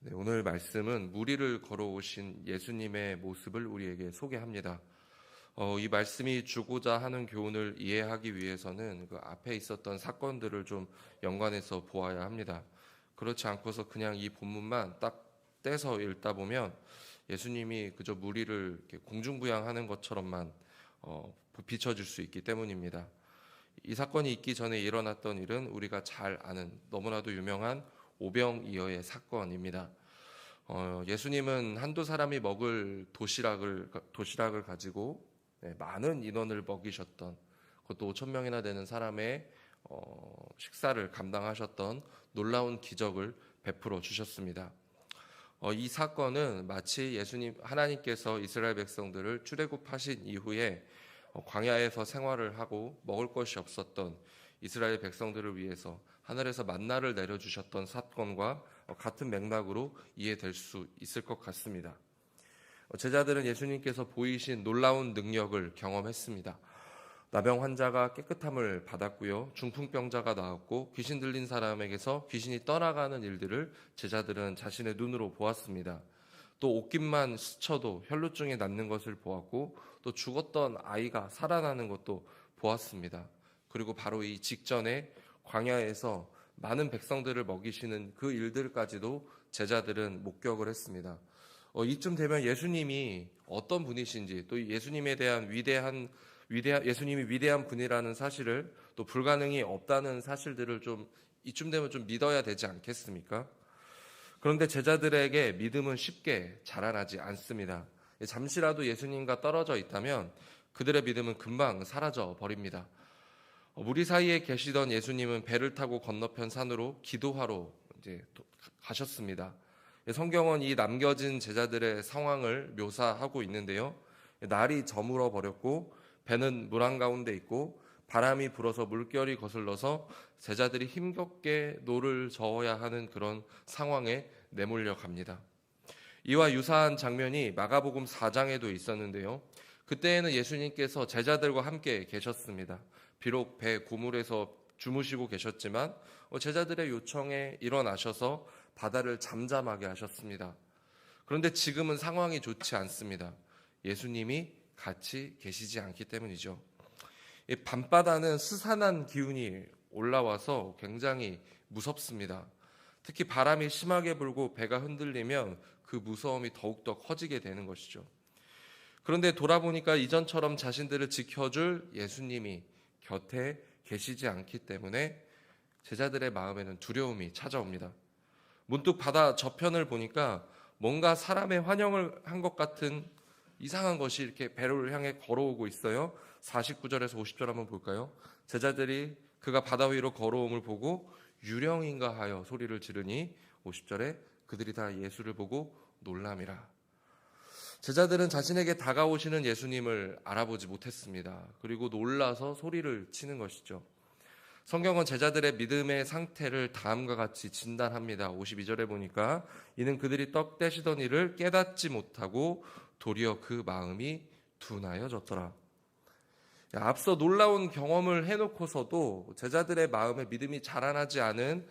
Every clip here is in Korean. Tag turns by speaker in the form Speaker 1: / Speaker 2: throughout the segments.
Speaker 1: 네, 오늘 말씀은 무리를 걸어오신 예수님의 모습을 우리에게 소개합니다. 이 말씀이 주고자 하는 교훈을 이해하기 위해서는 그 앞에 있었던 사건들을 좀 연관해서 보아야 합니다. 그렇지 않고서 그냥 이 본문만 딱 떼서 읽다 보면 예수님이 그저 무리를 이렇게 공중부양하는 것처럼만 비춰질 수 있기 때문입니다. 이 사건이 있기 전에 일어났던 일은 우리가 잘 아는 너무나도 유명한 오병이어의 사건입니다. 예수님은 한두 사람이 먹을 도시락을 가지고 많은 인원을 먹이셨던, 그것도 5천 명이나 되는 사람의 식사를 감당하셨던 놀라운 기적을 베풀어 주셨습니다. 이 사건은 마치 하나님께서 이스라엘 백성들을 출애굽하신 이후에 광야에서 생활을 하고 먹을 것이 없었던 이스라엘 백성들을 위해서 하늘에서 만나를 내려주셨던 사건과 같은 맥락으로 이해될 수 있을 것 같습니다. 제자들은 예수님께서 보이신 놀라운 능력을 경험했습니다. 나병 환자가 깨끗함을 받았고요. 중풍병자가 나았고 귀신 들린 사람에게서 귀신이 떠나가는 일들을 제자들은 자신의 눈으로 보았습니다. 또 옷깃만 스쳐도 혈루증이 낫는 것을 보았고 또 죽었던 아이가 살아나는 것도 보았습니다. 그리고 바로 이 직전에 광야에서 많은 백성들을 먹이시는 그 일들까지도 제자들은 목격을 했습니다. 이쯤 되면 예수님이 어떤 분이신지, 또 예수님에 대한 예수님이 위대한 분이라는 사실을, 또 불가능이 없다는 사실들을 이쯤 되면 좀 믿어야 되지 않겠습니까? 그런데 제자들에게 믿음은 쉽게 자라나지 않습니다. 잠시라도 예수님과 떨어져 있다면 그들의 믿음은 금방 사라져 버립니다. 무리 사이에 계시던 예수님은 배를 타고 건너편 산으로 기도하러 가셨습니다. 성경은 이 남겨진 제자들의 상황을 묘사하고 있는데요. 날이 저물어 버렸고 배는 물 한가운데 있고 바람이 불어서 물결이 거슬러서 제자들이 힘겹게 노를 저어야 하는 그런 상황에 내몰려 갑니다. 이와 유사한 장면이 마가복음 4장에도 있었는데요. 그때에는 예수님께서 제자들과 함께 계셨습니다. 비록 배 고물에서 주무시고 계셨지만 제자들의 요청에 일어나셔서 바다를 잠잠하게 하셨습니다. 그런데 지금은 상황이 좋지 않습니다. 예수님이 같이 계시지 않기 때문이죠. 밤바다는 스산한 기운이 올라와서 굉장히 무섭습니다. 특히 바람이 심하게 불고 배가 흔들리면 그 무서움이 더욱더 커지게 되는 것이죠. 그런데 돌아보니까 이전처럼 자신들을 지켜줄 예수님이 곁에 계시지 않기 때문에 제자들의 마음에는 두려움이 찾아옵니다. 문득 바다 저편을 보니까 뭔가 사람의 환영을 한 것 같은 이상한 것이 이렇게 배를 향해 걸어오고 있어요. 49절에서 50절 한번 볼까요? 제자들이 그가 바다 위로 걸어옴을 보고 유령인가 하여 소리를 지르니 50절에 그들이 다 예수를 보고 놀람이라. 제자들은 자신에게 다가오시는 예수님을 알아보지 못했습니다. 그리고 놀라서 소리를 치는 것이죠. 성경은 제자들의 믿음의 상태를 다음과 같이 진단합니다. 52절에 보니까 이는 그들이 떡 떼시던 일을 깨닫지 못하고 도리어 그 마음이 둔하여졌더라. 앞서 놀라운 경험을 해놓고서도 제자들의 마음에 믿음이 자라나지 않은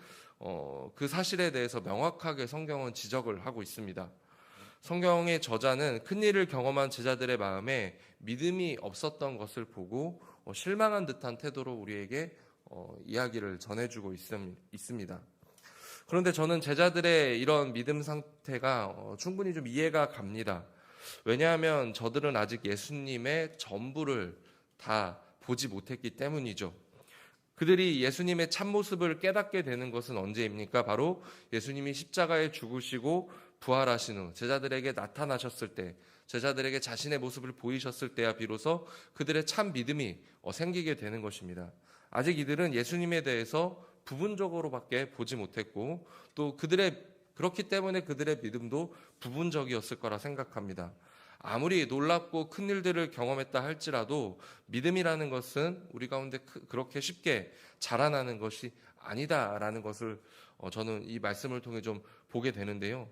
Speaker 1: 그 사실에 대해서 명확하게 성경은 지적을 하고 있습니다. 성경의 저자는 큰일을 경험한 제자들의 마음에 믿음이 없었던 것을 보고 실망한 듯한 태도로 우리에게 이야기를 전해주고 있습니다. 그런데 저는 제자들의 이런 믿음 상태가 충분히 좀 이해가 갑니다. 왜냐하면 저들은 아직 예수님의 전부를 다 보지 못했기 때문이죠. 그들이 예수님의 참모습을 깨닫게 되는 것은 언제입니까? 바로 예수님이 십자가에 죽으시고 부활하신 후 제자들에게 나타나셨을 때, 제자들에게 자신의 모습을 보이셨을 때야 비로소 그들의 참 믿음이 생기게 되는 것입니다. 아직 이들은 예수님에 대해서 부분적으로밖에 보지 못했고 또 그렇기 때문에 그들의 믿음도 부분적이었을 거라 생각합니다. 아무리 놀랍고 큰 일들을 경험했다 할지라도 믿음이라는 것은 우리 가운데 그렇게 쉽게 자라나는 것이 아니다라는 것을 저는 이 말씀을 통해 좀 보게 되는데요.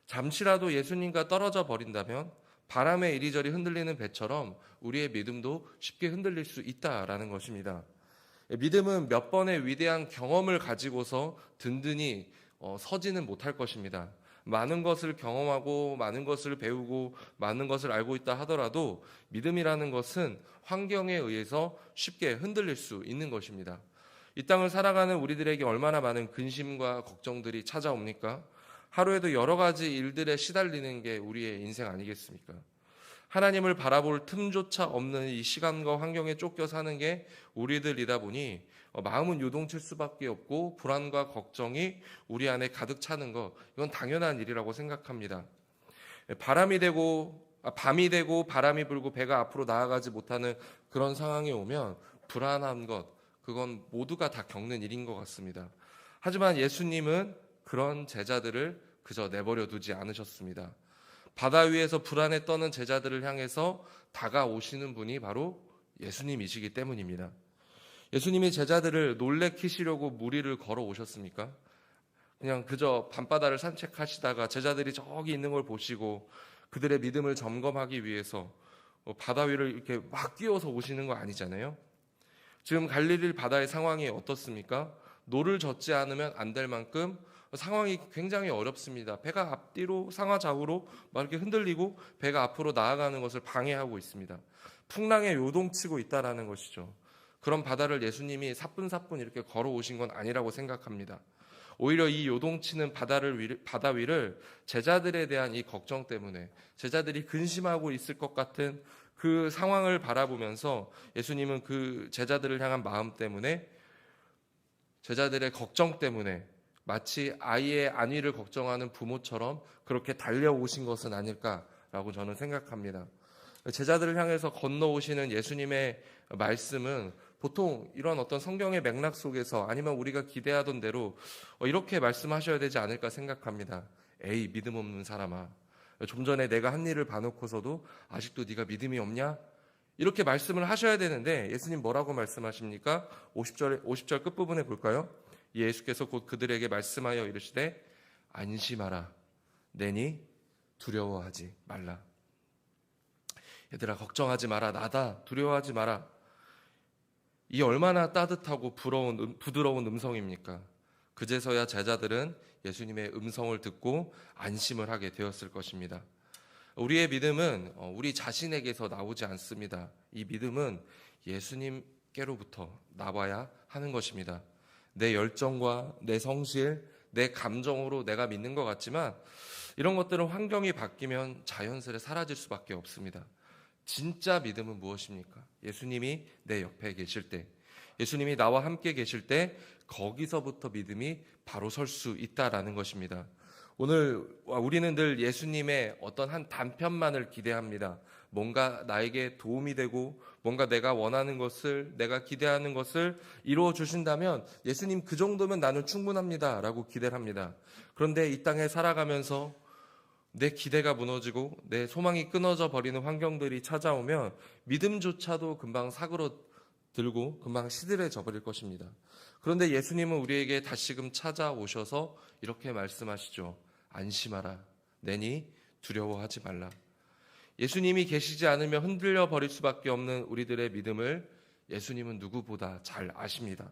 Speaker 1: 잠시라도 예수님과 떨어져 버린다면 바람에 이리저리 흔들리는 배처럼 우리의 믿음도 쉽게 흔들릴 수 있다라는 것입니다. 믿음은 몇 번의 위대한 경험을 가지고서 든든히 서지는 못할 것입니다. 많은 것을 경험하고 많은 것을 배우고 많은 것을 알고 있다 하더라도 믿음이라는 것은 환경에 의해서 쉽게 흔들릴 수 있는 것입니다. 이 땅을 살아가는 우리들에게 얼마나 많은 근심과 걱정들이 찾아옵니까? 하루에도 여러 가지 일들에 시달리는 게 우리의 인생 아니겠습니까? 하나님을 바라볼 틈조차 없는 이 시간과 환경에 쫓겨 사는 게 우리들이다 보니 마음은 요동칠 수밖에 없고 불안과 걱정이 우리 안에 가득 차는 것, 이건 당연한 일이라고 생각합니다. 밤이 되고 바람이 불고 배가 앞으로 나아가지 못하는 그런 상황이 오면 불안한 것, 그건 모두가 다 겪는 일인 것 같습니다. 하지만 예수님은 그런 제자들을 그저 내버려 두지 않으셨습니다. 바다 위에서 불안에 떠는 제자들을 향해서 다가오시는 분이 바로 예수님이시기 때문입니다. 예수님이 제자들을 놀래키시려고 무리를 걸어오셨습니까? 그냥 그저 밤바다를 산책하시다가 제자들이 저기 있는 걸 보시고 그들의 믿음을 점검하기 위해서 바다 위를 이렇게 막 뛰어서 오시는 거 아니잖아요. 지금 갈릴리 바다의 상황이 어떻습니까? 노를 젓지 않으면 안 될 만큼 상황이 굉장히 어렵습니다. 배가 앞뒤로 상하좌우로 막 이렇게 흔들리고 배가 앞으로 나아가는 것을 방해하고 있습니다. 풍랑에 요동치고 있다라는 것이죠. 그런 바다를 예수님이 사뿐사뿐 이렇게 걸어오신 건 아니라고 생각합니다. 오히려 이 요동치는 바다 위를 제자들에 대한 이 걱정 때문에 제자들이 근심하고 있을 것 같은 그 상황을 바라보면서 예수님은 그 제자들을 향한 마음 때문에 제자들의 걱정 때문에 마치 아이의 안위를 걱정하는 부모처럼 그렇게 달려오신 것은 아닐까라고 저는 생각합니다. 제자들을 향해서 건너오시는 예수님의 말씀은 보통 이런 어떤 성경의 맥락 속에서 아니면 우리가 기대하던 대로 이렇게 말씀하셔야 되지 않을까 생각합니다. 에이, 믿음 없는 사람아. 좀 전에 내가 한 일을 봐놓고서도 아직도 네가 믿음이 없냐? 이렇게 말씀을 하셔야 되는데 예수님 뭐라고 말씀하십니까? 50절 끝부분에 볼까요? 예수께서 곧 그들에게 말씀하여 이르시되 안심하라. 내니 두려워하지 말라. 얘들아, 걱정하지 마라. 나다. 두려워하지 마라. 이 얼마나 따뜻하고 부드러운 음성입니까? 그제서야 제자들은 예수님의 음성을 듣고 안심을 하게 되었을 것입니다. 우리의 믿음은 우리 자신에게서 나오지 않습니다. 이 믿음은 예수님께로부터 나와야 하는 것입니다. 내 열정과 내 성실, 내 감정으로 내가 믿는 것 같지만 이런 것들은 환경이 바뀌면 자연스레 사라질 수밖에 없습니다. 진짜 믿음은 무엇입니까? 예수님이 내 옆에 계실 때, 예수님이 나와 함께 계실 때 거기서부터 믿음이 바로 설 수 있다라는 것입니다. 오늘 우리는 늘 예수님의 어떤 한 단편만을 기대합니다. 뭔가 나에게 도움이 되고 뭔가 내가 원하는 것을, 내가 기대하는 것을 이루어 주신다면 예수님 그 정도면 나는 충분합니다 라고 기대를 합니다. 그런데 이 땅에 살아가면서 내 기대가 무너지고 내 소망이 끊어져 버리는 환경들이 찾아오면 믿음조차도 금방 사그러들고 금방 시들해져 버릴 것입니다. 그런데 예수님은 우리에게 다시금 찾아오셔서 이렇게 말씀하시죠. 안심하라. 내니 두려워하지 말라. 예수님이 계시지 않으면 흔들려 버릴 수밖에 없는 우리들의 믿음을 예수님은 누구보다 잘 아십니다.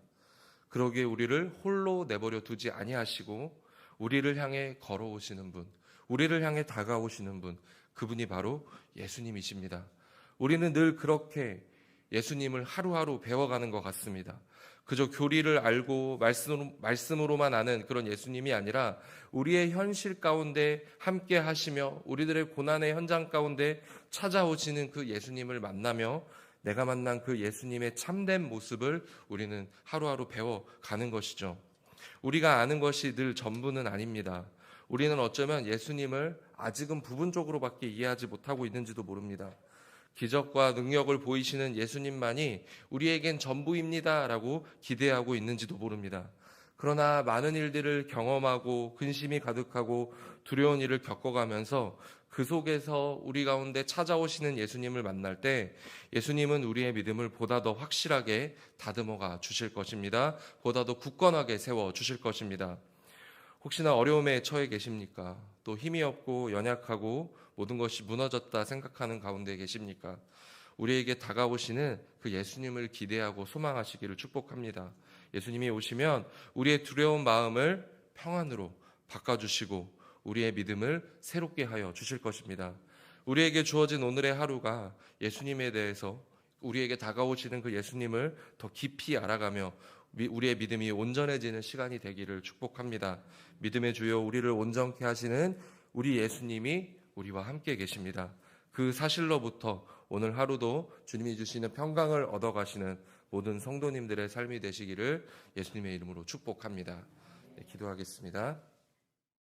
Speaker 1: 그러기에 우리를 홀로 내버려 두지 아니하시고 우리를 향해 걸어오시는 분, 우리를 향해 다가오시는 분, 그분이 바로 예수님이십니다. 우리는 늘 그렇게 예수님을 하루하루 배워가는 것 같습니다. 그저 교리를 알고 말씀으로만 아는 그런 예수님이 아니라 우리의 현실 가운데 함께 하시며 우리들의 고난의 현장 가운데 찾아오시는 그 예수님을 만나며 내가 만난 그 예수님의 참된 모습을 우리는 하루하루 배워가는 것이죠. 우리가 아는 것이 늘 전부는 아닙니다. 우리는 어쩌면 예수님을 아직은 부분적으로밖에 이해하지 못하고 있는지도 모릅니다. 기적과 능력을 보이시는 예수님만이 우리에겐 전부입니다라고 기대하고 있는지도 모릅니다. 그러나 많은 일들을 경험하고 근심이 가득하고 두려운 일을 겪어가면서 그 속에서 우리 가운데 찾아오시는 예수님을 만날 때 예수님은 우리의 믿음을 보다 더 확실하게 다듬어가 주실 것입니다. 보다 더 굳건하게 세워 주실 것입니다. 혹시나 어려움에 처해 계십니까? 또 힘이 없고 연약하고 모든 것이 무너졌다 생각하는 가운데 계십니까? 우리에게 다가오시는 그 예수님을 기대하고 소망하시기를 축복합니다. 예수님이 오시면 우리의 두려운 마음을 평안으로 바꿔주시고 우리의 믿음을 새롭게 하여 주실 것입니다. 우리에게 주어진 오늘의 하루가 예수님에 대해서 우리에게 다가오시는 그 예수님을 더 깊이 알아가며 우리의 믿음이 온전해지는 시간이 되기를 축복합니다. 믿음의 주여 우리를 온전케 하시는 우리 예수님이 우리와 함께 계십니다. 그 사실로부터 오늘 하루도 주님이 주시는 평강을 얻어가시는 모든 성도님들의 삶이 되시기를 예수님의 이름으로 축복합니다. 네, 기도하겠습니다.